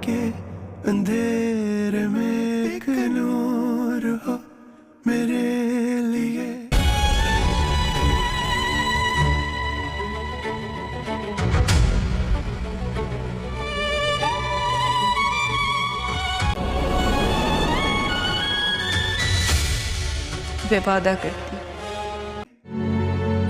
के अंधेरे में एक नूर हो मेरे लिए। मैं वादा करती,